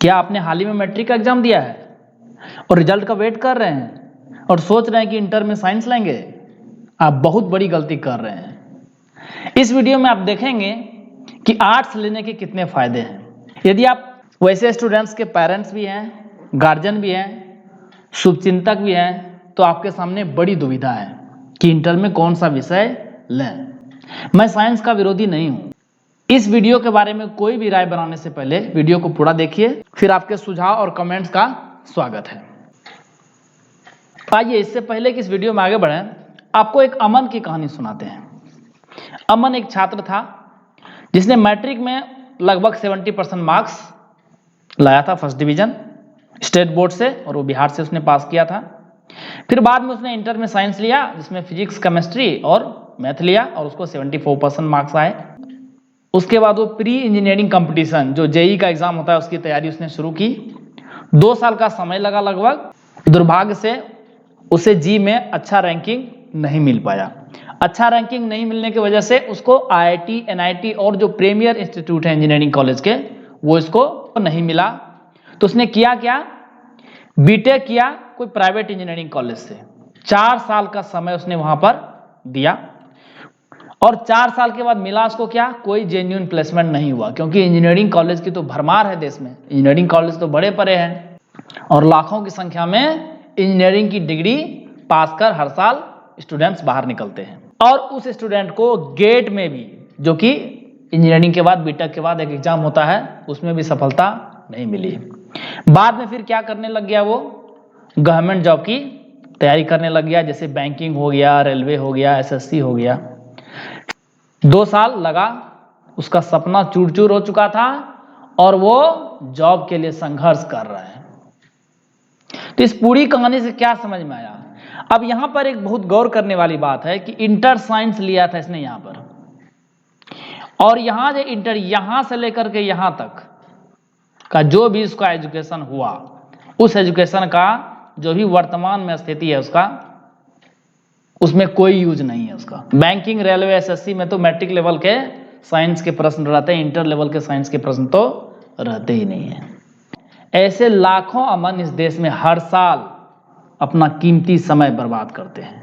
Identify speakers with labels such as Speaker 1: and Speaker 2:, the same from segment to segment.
Speaker 1: क्या आपने हाल ही में मैट्रिक का एग्जाम दिया है और रिजल्ट का वेट कर रहे हैं और सोच रहे हैं कि इंटर में साइंस लेंगे? आप बहुत बड़ी गलती कर रहे हैं। इस वीडियो में आप देखेंगे कि आर्ट्स लेने के कितने फायदे हैं। यदि आप वैसे स्टूडेंट्स के पेरेंट्स भी हैं, गार्जियन भी हैं, शुभचिंतक भी हैं, तो आपके सामने बड़ी दुविधा है कि इंटर में कौन सा विषय लें। मैं साइंस का विरोधी नहीं हूं। इस वीडियो के बारे में कोई भी राय बनाने से पहले वीडियो को पूरा देखिए, फिर आपके सुझाव और कमेंट्स का स्वागत है। आइए इससे पहले कि इस वीडियो में आगे बढ़ें, आपको एक अमन की कहानी सुनाते हैं। अमन एक छात्र था जिसने मैट्रिक में लगभग 70% मार्क्स लाया था, फर्स्ट डिवीजन स्टेट बोर्ड से, और वो बिहार से उसने पास किया था। फिर बाद में उसने इंटर में साइंस लिया, जिसमें फिजिक्स, केमिस्ट्री और मैथ लिया, और उसको 74% मार्क्स आए। उसके बाद वो प्री इंजीनियरिंग कंपटीशन, जो जेई का एग्जाम होता है, उसकी तैयारी उसने शुरू की। 2 साल का समय लगा लगभग। दुर्भाग्य से उसे जी में अच्छा रैंकिंग नहीं मिल पाया। अच्छा रैंकिंग नहीं मिलने की वजह से उसको आईआईटी, एनआईटी और जो प्रीमियर इंस्टीट्यूट है इंजीनियरिंग कॉलेज के, वो इसको नहीं मिला। तो उसने किया क्या, बीटेक किया कोई प्राइवेट इंजीनियरिंग कॉलेज से। 4 साल का समय उसने वहां पर दिया, और 4 साल के बाद मिला उसको क्या, कोई जेन्युइन प्लेसमेंट नहीं हुआ, क्योंकि इंजीनियरिंग कॉलेज की तो भरमार है देश में। इंजीनियरिंग कॉलेज तो बड़े पड़े हैं और लाखों की संख्या में इंजीनियरिंग की डिग्री पास कर हर साल स्टूडेंट्स बाहर निकलते हैं। और उस स्टूडेंट को गेट में भी, जो कि इंजीनियरिंग के बाद बीटेक के बाद एक एग्जाम होता है, उसमें भी सफलता नहीं मिली। बाद में फिर क्या करने लग गया, वो गवर्नमेंट जॉब की तैयारी करने लग गया, जैसे बैंकिंग हो गया, रेलवे हो गया, एसएससी हो गया। 2 साल लगा, उसका सपना चूर चूर हो चुका था और वो जॉब के लिए संघर्ष कर रहा है। तो इस पूरी कहानी से क्या समझ में आया? अब यहां पर एक बहुत गौर करने वाली बात है कि इंटर साइंस लिया था इसने यहां पर, और यहां जो इंटर, यहां से लेकर के यहां तक का जो भी उसका एजुकेशन हुआ, उस एजुकेशन का जो भी वर्तमान में स्थिति है उसका, उसमें कोई यूज नहीं है उसका। बैंकिंग, रेलवे, एसएससी में तो मैट्रिक लेवल के साइंस के प्रश्न रहते हैं, इंटर लेवल के साइंस के प्रश्न तो रहते ही नहीं है। ऐसे लाखों अमन इस देश में हर साल अपना कीमती समय बर्बाद करते हैं।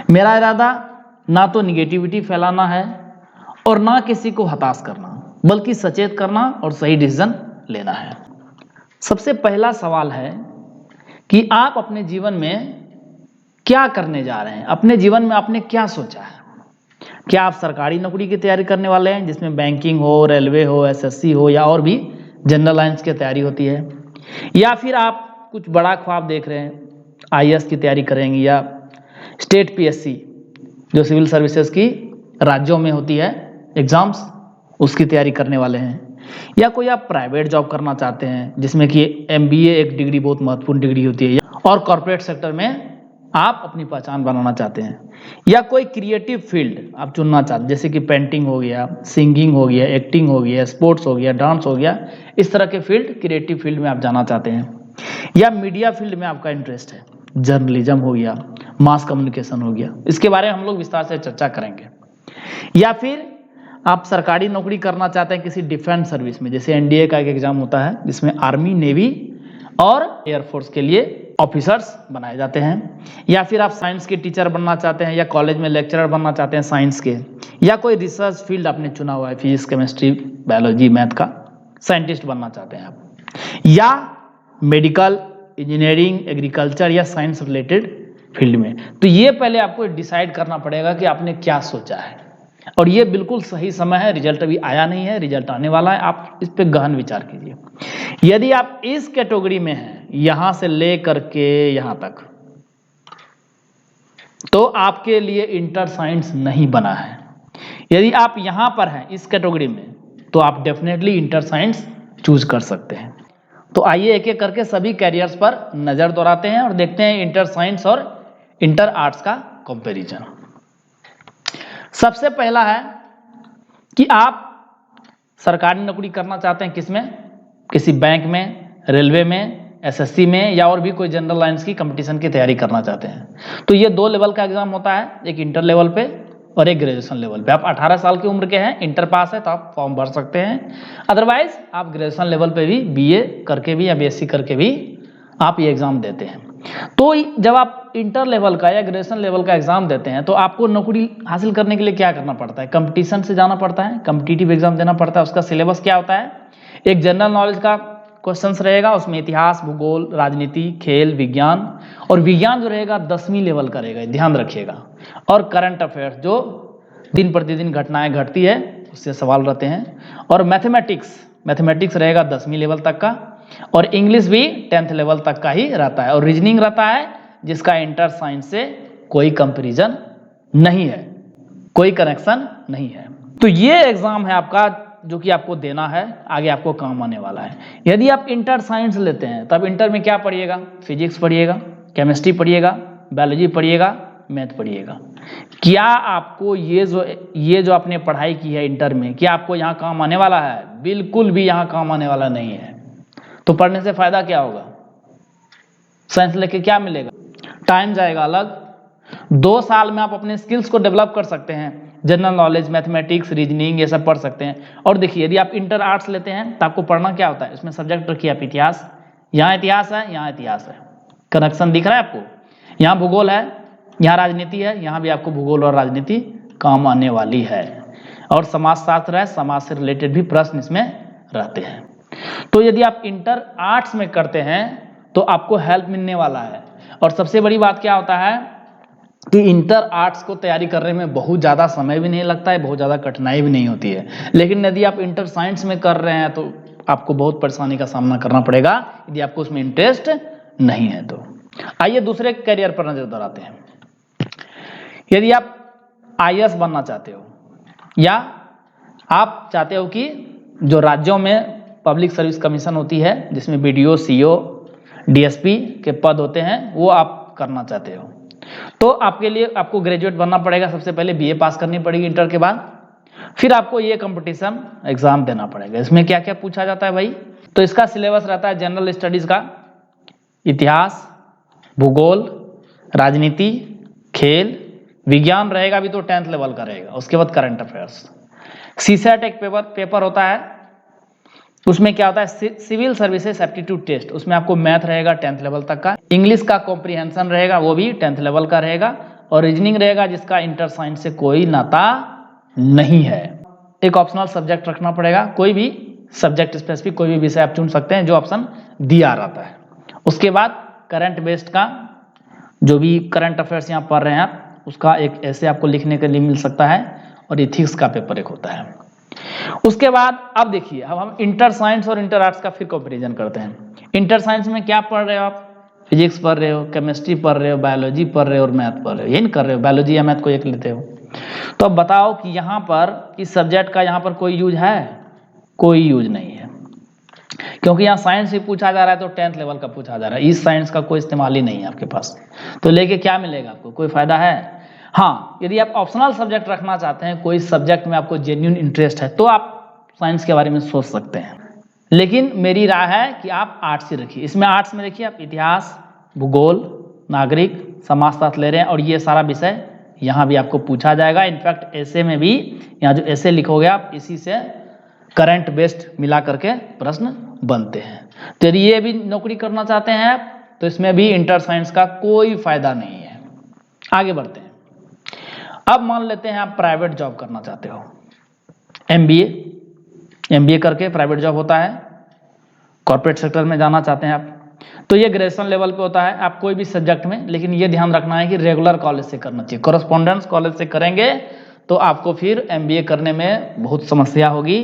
Speaker 1: मेरा इरादा ना तो निगेटिविटी फैलाना है और ना किसी को हताश करना, बल्कि सचेत करना और सही डिसीजन लेना है। सबसे पहला सवाल है कि आप अपने जीवन में क्या करने जा रहे हैं? अपने जीवन में आपने क्या सोचा है? क्या आप सरकारी नौकरी की तैयारी करने वाले हैं, जिसमें बैंकिंग हो, रेलवे हो, एसएससी हो, या और भी जनरल लाइंस की तैयारी होती है? या फिर आप कुछ बड़ा ख्वाब देख रहे हैं, आईएएस की तैयारी करेंगे, या स्टेट पीएससी जो सिविल सर्विसेज की राज्यों में होती है एग्जाम्स, उसकी तैयारी करने वाले हैं? या कोई आप प्राइवेट जॉब करना चाहते हैं, जिसमें कि एमबीए एक डिग्री बहुत महत्वपूर्ण डिग्री होती है, और कॉर्पोरेट सेक्टर में आप अपनी पहचान बनाना चाहते हैं? या कोई क्रिएटिव फील्ड आप चुनना चाहते हैं, जैसे कि पेंटिंग हो गया, सिंगिंग हो गया, एक्टिंग हो गया, स्पोर्ट्स हो गया, डांस हो गया, इस तरह के फील्ड, क्रिएटिव फील्ड में आप जाना चाहते हैं? या मीडिया फील्ड में आपका इंटरेस्ट है, जर्नलिज्म हो गया, मास कम्युनिकेशन हो गया, इसके बारे में हम लोग विस्तार से चर्चा करेंगे। या फिर आप सरकारी नौकरी करना चाहते हैं किसी डिफेंस सर्विस में, जैसे एनडीए का एक एग्जाम होता है, जिसमें आर्मी, नेवी और एयरफोर्स के लिए ऑफिसर्स बनाए जाते हैं। या फिर आप साइंस के टीचर बनना चाहते हैं, या कॉलेज में लेक्चरर बनना चाहते हैं साइंस के, या कोई रिसर्च फील्ड आपने चुना हुआ है, फिजिक्स, केमिस्ट्री, बायोलॉजी, मैथ का साइंटिस्ट बनना चाहते हैं आप, या मेडिकल, इंजीनियरिंग, एग्रीकल्चर या साइंस रिलेटेड फील्ड में। तो ये पहले आपको डिसाइड करना पड़ेगा कि आपने क्या सोचा है, और ये बिल्कुल सही समय है। रिजल्ट अभी आया नहीं है, रिजल्ट आने वाला है, आप इस पे गहन विचार कीजिए। यदि आप इस कैटेगरी में हैं, यहां से ले करके यहां तक, तो आपके लिए इंटर साइंस नहीं बना है। यदि आप यहां पर हैं इस कैटेगरी में, तो आप डेफिनेटली इंटर साइंस चूज कर सकते हैं। तो आइए एक एक करके सभी कैरियर्स पर नजर दौड़ाते हैं और देखते हैं इंटर साइंस और इंटर आर्ट्स का कंपैरिजन। सबसे पहला है कि आप सरकारी नौकरी करना चाहते हैं, किसमें? किसी बैंक में, रेलवे में, एसएससी में, या और भी कोई जनरल लाइंस की कंपटीशन की तैयारी करना चाहते हैं। तो ये 2 लेवल का एग्जाम होता है, एक इंटर लेवल पे और एक ग्रेजुएशन लेवल पे। आप 18 साल की उम्र के हैं, इंटर पास है तो आप फॉर्म भर सकते हैं, अदरवाइज आप ग्रेजुएशन लेवल पे भी बीए करके भी या बीएससी करके भी आप ये एग्जाम देते हैं। तो जब आप इंटर लेवल का या ग्रेजुएशन लेवल का एग्जाम देते हैं तो आपको नौकरी हासिल करने के लिए क्या करना पड़ता है? कंपटीशन से जाना पड़ता है, कम्पिटिटिव एग्जाम देना पड़ता है। उसका सिलेबस क्या होता है? एक जनरल नॉलेज का क्वेश्चंस रहेगा, उसमें इतिहास, भूगोल, राजनीति, खेल, विज्ञान, और विज्ञान जो रहेगा 10वीं लेवल का रहेगा, ध्यान रखिएगा, और करंट अफेयर्स जो दिन प्रतिदिन घटनाएं घटती है उससे सवाल रहते हैं, और मैथमेटिक्स रहेगा 10वीं लेवल तक का, और इंग्लिश भी 10th लेवल तक का ही रहता है, और रीजनिंग रहता है जिसका इंटर साइंस से कोई कंपैरिजन नहीं है, कोई कनेक्शन नहीं है। तो ये एग्जाम है आपका जो कि आपको देना है, आगे आपको काम आने वाला है। यदि आप इंटर साइंस लेते हैं तब इंटर में क्या पढ़िएगा? फिजिक्स पढ़िएगा, केमिस्ट्री पढ़िएगा, बायोलॉजी पढ़िएगा, मैथ पढ़िएगा। क्या आपको ये जो आपने पढ़ाई की है इंटर में, क्या आपको यहाँ काम आने वाला है? बिल्कुल भी यहाँ काम आने वाला नहीं है। तो पढ़ने से फायदा क्या होगा? साइंस लेके क्या मिलेगा? टाइम जाएगा अलग। 2 साल में आप अपने स्किल्स को डेवलप कर सकते हैं, जनरल नॉलेज, मैथमेटिक्स, रीजनिंग, ये सब पढ़ सकते हैं। और देखिए, यदि आप इंटर आर्ट्स लेते हैं तो आपको पढ़ना क्या होता है? इसमें सब्जेक्ट रखिए आप इतिहास, यहाँ इतिहास है, यहाँ इतिहास है, कनेक्शन दिख रहा है आपको? यहाँ भूगोल है, यहाँ राजनीति है, यहाँ भी आपको भूगोल और राजनीति काम आने वाली है, और समाजशास्त्र है, समाज से रिलेटेड भी प्रश्न इसमें रहते हैं। तो यदि आप इंटर आर्ट्स में करते हैं तो आपको हेल्प मिलने वाला है। और सबसे बड़ी बात क्या होता है कि इंटर आर्ट्स को तैयारी करने में बहुत ज़्यादा समय भी नहीं लगता है, बहुत ज़्यादा कठिनाई भी नहीं होती है। लेकिन यदि आप इंटर साइंस में कर रहे हैं तो आपको बहुत परेशानी का सामना करना पड़ेगा यदि आपको उसमें इंटरेस्ट नहीं है तो। आइए दूसरे करियर पर नजर डालते हैं। यदि आप आईएएस बनना चाहते हो, या आप चाहते हो कि जो राज्यों में पब्लिक सर्विस कमीशन होती है जिसमें बीडीओ, सीओ, डीएसपी के पद होते हैं, वो आप करना चाहते हो, तो आपके लिए आपको ग्रेजुएट बनना पड़ेगा। सबसे पहले बीए पास करनी पड़ेगी इंटर के बाद, फिर आपको ये कंपटीशन एग्जाम देना पड़ेगा। इसमें क्या क्या पूछा जाता है भाई? तो इसका सिलेबस रहता है जनरल स्टडीज का, इतिहास, भूगोल, राजनीति, खेल, विज्ञान रहेगा भी तो 10th लेवल का रहेगा, उसके बाद करंट अफेयर्स। सीसैट एक पेपर होता है, उसमें क्या होता है? सिविल सर्विसेज एप्टीट्यूड टेस्ट, उसमें आपको मैथ रहेगा 10th लेवल तक का, इंग्लिश का कॉम्प्रिहेंशन रहेगा वो भी 10th लेवल का रहेगा, और रीजनिंग रहेगा जिसका इंटर साइंस से कोई नाता नहीं है। एक ऑप्शनल सब्जेक्ट रखना पड़ेगा, कोई भी सब्जेक्ट स्पेसिफिक कोई भी विषय आप चुन सकते हैं जो ऑप्शन दिया रहता है। उसके बाद करंट बेस्ड का जो भी करंट अफेयर्स यहाँ पढ़ रहे हैं आप, उसका एक ऐसे आपको लिखने के लिए मिल सकता है, और इथिक्स का पेपर एक होता है। उसके बाद अब देखिए, अब हम इंटर साइंस और इंटर आर्ट्स का फिर कंपैरिजन करते हैं। इंटर साइंस में क्या पढ़ रहे हो आप? फिजिक्स पढ़ रहे हो, केमिस्ट्री पढ़ रहे हो, बायोलॉजी पढ़ रहे हो और मैथ पढ़ रहे हो, यही नहीं कर रहे हो? बायोलॉजी या मैथ को एक लेते हो। तो अब बताओ कि यहाँ पर इस सब्जेक्ट का यहाँ पर कोई यूज है? कोई यूज नहीं है, क्योंकि यहाँ साइंस भी पूछा जा रहा है तो 10th लेवल का पूछा जा रहा है, इस साइंस का कोई इस्तेमाल ही नहीं है आपके पास। तो लेके क्या मिलेगा आपको? कोई फायदा है? हाँ, यदि आप ऑप्शनल सब्जेक्ट रखना चाहते हैं, कोई सब्जेक्ट में आपको जेन्युइन इंटरेस्ट है, तो आप साइंस के बारे में सोच सकते हैं। लेकिन मेरी राय है कि आप आर्ट्स ही रखिए। इसमें आर्ट्स में देखिए, आप इतिहास, भूगोल, नागरिक, समाजशास्त्र ले रहे हैं, और ये सारा विषय यहाँ भी आपको पूछा जाएगा। इनफैक्ट ऐसे में भी यहाँ जो ऐसे लिखोगे आप, इसी से करंट बेस्ड मिला करके प्रश्न बनते हैं। तो यदि ये भी नौकरी करना चाहते हैं आप, तो इसमें भी इंटर साइंस का कोई फायदा नहीं है। आगे बढ़ते हैं। अब मान लेते हैं आप प्राइवेट जॉब करना चाहते हो, एमबीए करके प्राइवेट जॉब होता है, कॉर्पोरेट सेक्टर में जाना चाहते हैं आप, तो ये ग्रेजुएशन लेवल पे होता है। आप कोई भी सब्जेक्ट में, लेकिन ये ध्यान रखना है कि रेगुलर कॉलेज से करना चाहिए। कॉरेस्पॉन्डेंस कॉलेज से करेंगे तो आपको फिर एमबीए करने में बहुत समस्या होगी।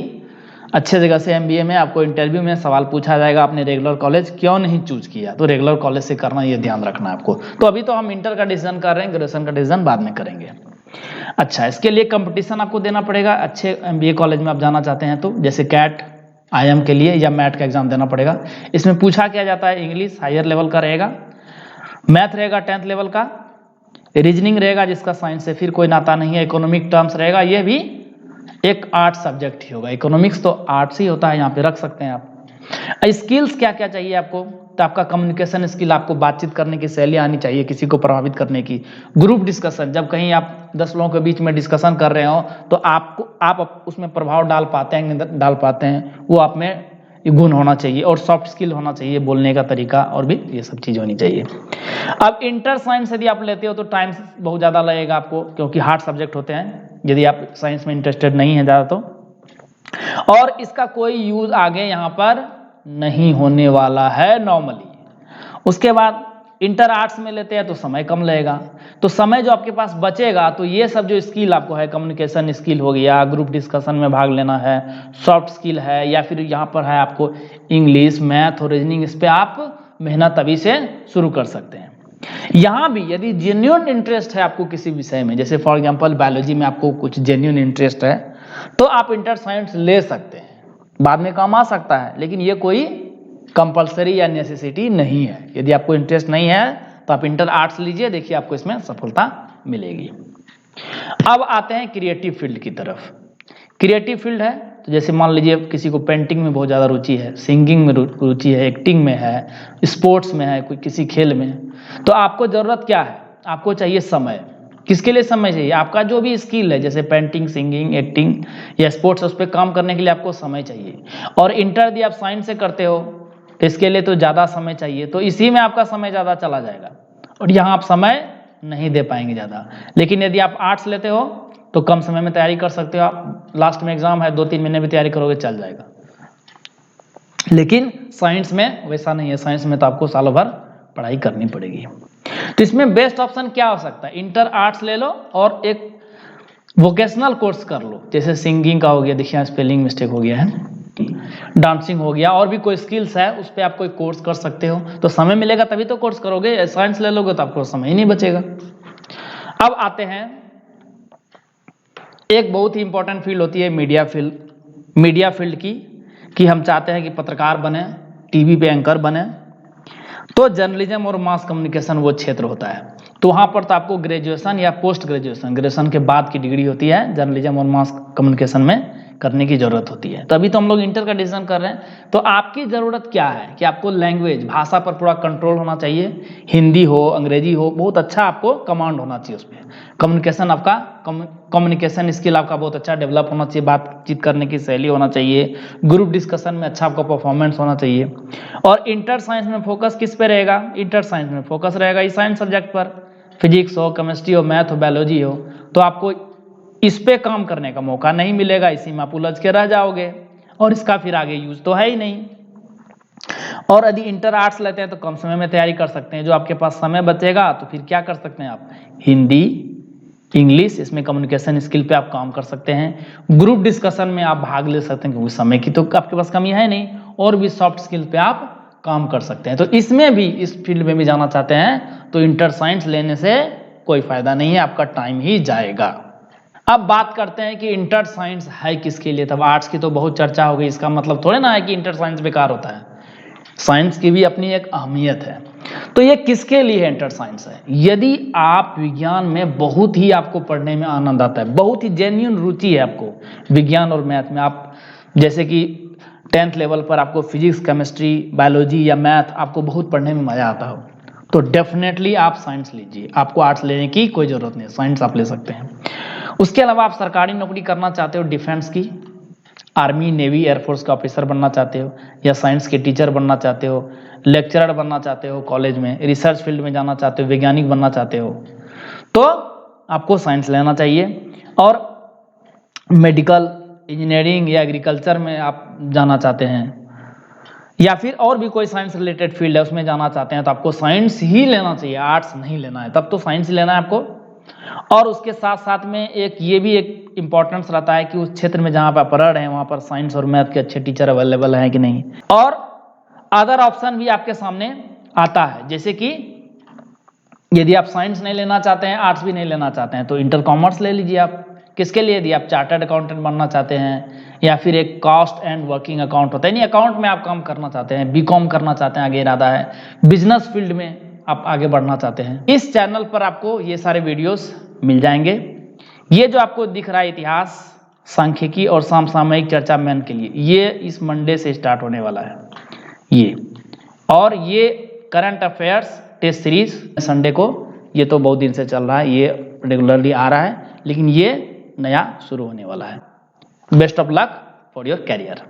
Speaker 1: अच्छे जगह से एमबीए में आपको इंटरव्यू में सवाल पूछा जाएगा, आपने रेगुलर कॉलेज क्यों नहीं चूज किया? तो रेगुलर कॉलेज से करना, ये ध्यान रखना है आपको। तो अभी तो हम इंटर का डिसीजन कर रहे हैं, ग्रेजुएशन का डिसीजन बाद में करेंगे। अच्छा, इसके लिए कंपटीशन आपको देना पड़ेगा। अच्छे एमबीए कॉलेज में आप जाना चाहते हैं तो, जैसे कैट, आईएम के लिए या मैट का एग्जाम देना पड़ेगा। इसमें पूछा क्या जाता है? इंग्लिश हायर लेवल का रहेगा, मैथ रहेगा 10th लेवल का, रीजनिंग रहेगा जिसका साइंस से फिर कोई नाता नहीं है, इकोनॉमिक टर्म्स रहेगा, ये भी एक आर्ट सब्जेक्ट ही होगा। इकोनॉमिक्स तो आर्ट्स ही होता है, यहाँ पे रख सकते हैं आप। स्किल्स क्या क्या चाहिए आपको? तो आपका कम्युनिकेशन स्किल, आपको बातचीत करने की शैली आनी चाहिए, किसी को प्रभावित करने की। ग्रुप डिस्कशन, जब कहीं आप 10 लोगों के बीच में डिस्कशन कर रहे हो तो आप उसमें प्रभाव डाल पाते हैं, डाल पाते हैं, वो आप में गुण होना चाहिए। और सॉफ्ट स्किल होना चाहिए, बोलने का तरीका, और भी ये सब चीज़ होनी चाहिए। अब इंटर साइंस यदि आप लेते हो तो टाइम बहुत ज़्यादा लगेगा आपको, क्योंकि हार्ड सब्जेक्ट होते हैं यदि आप साइंस में इंटरेस्टेड नहीं है ज़्यादा तो। और इसका कोई यूज आगे यहाँ पर नहीं होने वाला है नॉर्मली। उसके बाद इंटर आर्ट्स में लेते हैं तो समय कम लगेगा, तो समय जो आपके पास बचेगा तो ये सब जो स्किल आपको है, कम्युनिकेशन स्किल हो गया, ग्रुप डिस्कशन में भाग लेना है, सॉफ्ट स्किल है, या फिर यहाँ पर है आपको इंग्लिश, मैथ और रीजनिंग, इस पर आप मेहनत अभी से शुरू कर सकते हैं। यहाँ भी यदि जेन्युइन इंटरेस्ट है आपको किसी विषय में, जैसे फॉर एग्जांपल बायोलॉजी में आपको कुछ जेन्युइन इंटरेस्ट है, तो आप इंटर साइंस ले सकते हैं, बाद में काम आ सकता है, लेकिन ये कोई कंपलसरी या नेसेसिटी नहीं है। यदि आपको इंटरेस्ट नहीं है तो आप इंटर आर्ट्स लीजिए, देखिए आपको इसमें सफलता मिलेगी। अब आते हैं क्रिएटिव फील्ड की तरफ। क्रिएटिव फील्ड है तो जैसे मान लीजिए किसी को पेंटिंग में बहुत ज़्यादा रुचि है, सिंगिंग में रुचि है, एक्टिंग में है, स्पोर्ट्स में है, कोई किसी खेल में, तो आपको ज़रूरत क्या है, आपको चाहिए समय। किसके लिए समय चाहिए? आपका जो भी स्किल है, जैसे पेंटिंग, सिंगिंग, एक्टिंग या स्पोर्ट्स, उस पर काम करने के लिए आपको समय चाहिए। और इंटर यदि आप साइंस से करते हो तो इसके लिए तो ज़्यादा समय चाहिए, तो इसी में आपका समय ज़्यादा चला जाएगा और यहाँ आप समय नहीं दे पाएंगे ज़्यादा। लेकिन यदि आप आर्ट्स लेते हो तो कम समय में तैयारी कर सकते हो आप, लास्ट में एग्जाम है, 2-3 महीने में तैयारी करोगे, चल जाएगा। लेकिन साइंस में वैसा नहीं है, साइंस में तो आपको सालों भर पढ़ाई करनी पड़ेगी। तो इसमें बेस्ट ऑप्शन क्या हो सकता है? इंटर आर्ट्स ले लो और एक वोकेशनल कोर्स कर लो, जैसे सिंगिंग का हो गया, देखिए स्पेलिंग मिस्टेक हो गया है, डांसिंग हो गया, और भी कोई स्किल्स है उस पर आप कोई कोर्स कर सकते हो, तो समय मिलेगा तभी तो कोर्स करोगे। साइंस ले लोगे तो आपको समय ही नहीं बचेगा। अब आते हैं, एक बहुत ही इंपॉर्टेंट फील्ड होती है मीडिया फील्ड। मीडिया फील्ड की कि हम चाहते हैं कि पत्रकार बने, टीवी पे एंकर बने, तो जर्नलिज्म और मास कम्युनिकेशन वो क्षेत्र होता है। तो वहाँ पर तो आपको ग्रेजुएशन या पोस्ट ग्रेजुएशन के बाद की डिग्री होती है, जर्नलिज्म और मास कम्युनिकेशन में करने की जरूरत होती है। तभी तो हम लोग इंटर का डिसीजन कर रहे हैं। तो आपकी ज़रूरत क्या है कि आपको लैंग्वेज, भाषा पर पूरा कंट्रोल होना चाहिए, हिंदी हो, अंग्रेजी हो, बहुत अच्छा आपको कमांड होना चाहिए उस पर। कम्युनिकेशन आपका, कम्युनिकेशन स्किल आपका बहुत अच्छा डेवलप होना चाहिए, बातचीत करने की शैली होना चाहिए, ग्रुप डिस्कशन में अच्छा आपका परफॉर्मेंस होना चाहिए। और इंटर साइंस में फोकस किस पे रहेगा? इंटर साइंस में फोकस रहेगा इस साइंस सब्जेक्ट पर, फिजिक्स हो, केमिस्ट्री हो, मैथ हो, बायोलॉजी हो, तो आपको इस पे काम करने का मौका नहीं मिलेगा, इसी में आप उलझ के रह जाओगे और इसका फिर आगे यूज तो है ही नहीं। और यदि इंटर आर्ट्स लेते हैं तो कम समय में तैयारी कर सकते हैं, जो आपके पास समय बचेगा तो फिर क्या कर सकते हैं आप, हिंदी, इंग्लिश, इसमें कम्युनिकेशन स्किल पे आप काम कर सकते हैं, ग्रुप डिस्कशन में आप भाग ले सकते हैं, क्योंकि समय की तो आपके पास कमी है नहीं, और भी सॉफ्ट स्किल पे आप काम कर सकते हैं। तो इसमें भी, इस फील्ड में भी जाना चाहते हैं तो इंटर साइंस लेने से कोई फायदा नहीं है, आपका टाइम ही जाएगा। अब बात करते हैं कि इंटर साइंस है किसके लिए। तब आर्ट्स की तो बहुत चर्चा हो गई, इसका मतलब थोड़े ना है कि इंटर साइंस बेकार होता है, साइंस की भी अपनी एक अहमियत है। तो ये किसके लिए है इंटर साइंस है? यदि आप विज्ञान में बहुत ही आपको पढ़ने में आनंद आता है, बहुत ही जेन्युइन रुचि है आपको विज्ञान और मैथ में, आप जैसे कि 10th लेवल पर आपको फिजिक्स, केमिस्ट्री, बायोलॉजी या मैथ आपको बहुत पढ़ने में मजा आता हो, तो डेफिनेटली आप साइंस लीजिए, आपको आर्ट्स लेने की कोई जरूरत नहीं है, साइंस आप ले सकते हैं। उसके अलावा आप सरकारी नौकरी करना चाहते हो, डिफेंस की, आर्मी, नेवी, एयरफोर्स का ऑफिसर बनना चाहते हो, या साइंस के टीचर बनना चाहते हो, लेक्चरर बनना चाहते हो कॉलेज में, रिसर्च फील्ड में जाना चाहते हो, वैज्ञानिक बनना चाहते हो, तो आपको साइंस लेना चाहिए। और मेडिकल, इंजीनियरिंग या एग्रीकल्चर में आप जाना चाहते हैं, या फिर और भी कोई साइंस रिलेटेड फील्ड है उसमें जाना चाहते हैं, तो आपको साइंस ही लेना चाहिए, आर्ट्स नहीं लेना है, तब तो साइंस ही लेना है आपको। और उसके साथ साथ में एक ये भी एक इम्पोर्टेंस रहता है कि उस क्षेत्र में जहाँ पर आप पढ़ रहे हैं वहाँ पर साइंस और मैथ के अच्छे टीचर अवेलेबल हैं कि नहीं। और अदर ऑप्शन भी आपके सामने आता है, जैसे कि यदि आप साइंस नहीं लेना चाहते हैं, आर्ट्स भी नहीं लेना चाहते हैं, तो इंटर कॉमर्स ले लीजिए आप। किसके लिए? यदि आप चार्टर्ड अकाउंटेंट बनना चाहते हैं, या फिर एक कॉस्ट एंड वर्किंग अकाउंट होता है, नहीं, अकाउंट में आप काम करना चाहते हैं, बीकॉम करना चाहते हैं, आगे इरादा है, बिजनेस फील्ड में आप आगे बढ़ना चाहते हैं, इस चैनल पर आपको ये सारे वीडियोस मिल जाएंगे। ये जो आपको दिख रहा है इतिहास, सांख्यिकी और समसामयिक चर्चा मैन के लिए, ये इस मंडे से स्टार्ट होने वाला है। ये और ये current affairs test series Sunday को, ये तो बहुत दिन से चल रहा है, ये रेगुलरली आ रहा है, लेकिन ये नया शुरू होने वाला है। Best of luck for your career.